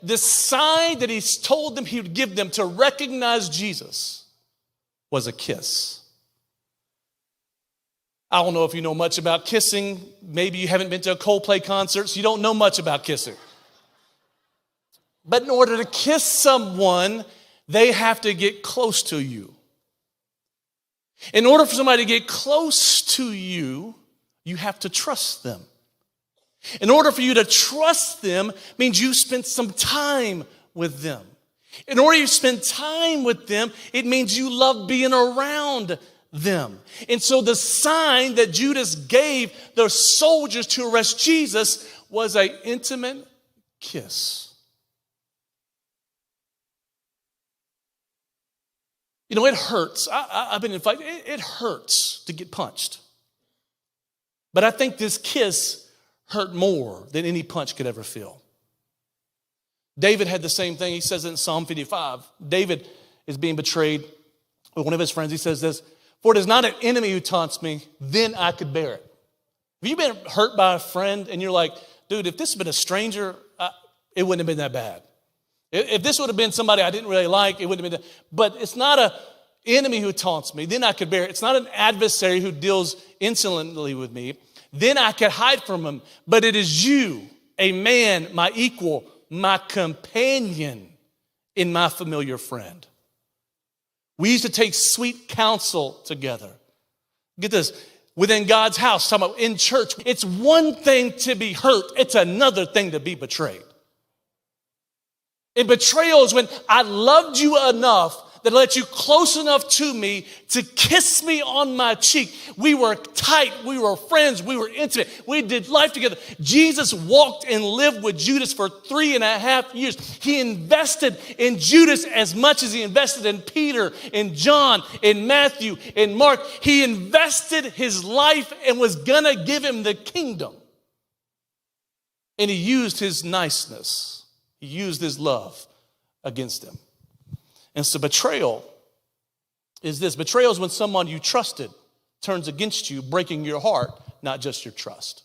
The sign that he told them he would give them to recognize Jesus was a kiss. I don't know if you know much about kissing. Maybe you haven't been to a Coldplay concert, so you don't know much about kissing. But in order to kiss someone, they have to get close to you. In order for somebody to get close to you, you have to trust them. In order for you to trust them means you spent some time with them. In order to spend time with them, it means you love being around them. And so the sign that Judas gave the soldiers to arrest Jesus was an intimate kiss. You know, it hurts. I've been in fights. It hurts to get punched. But I think this kiss hurt more than any punch could ever feel. David had the same thing. He says it in Psalm 55. David is being betrayed with one of his friends. He says this, "For it is not an enemy who taunts me, then I could bear it." Have you been hurt by a friend and you're like, dude, if this had been a stranger, it wouldn't have been that bad. If this would have been somebody I didn't really like, it wouldn't have been that. But it's not an enemy who taunts me, then I could bear it. It's not an adversary who deals insolently with me, then I could hide from him. But it is you, a man, my equal, my companion, and my familiar friend. We used to take sweet counsel together. Get this, within God's house, talking about in church, it's one thing to be hurt, it's another thing to be betrayed. And betrayal is when I loved you enough that let you close enough to me to kiss me on my cheek. We were tight. We were friends. We were intimate. We did life together. Jesus walked and lived with Judas for 3.5 years. He invested in Judas as much as he invested in Peter, in John, in Matthew, in Mark. He invested his life and was going to give him the kingdom. And he used his niceness. He used his love against him. And so betrayal is this. Betrayal is when someone you trusted turns against you, breaking your heart, not just your trust.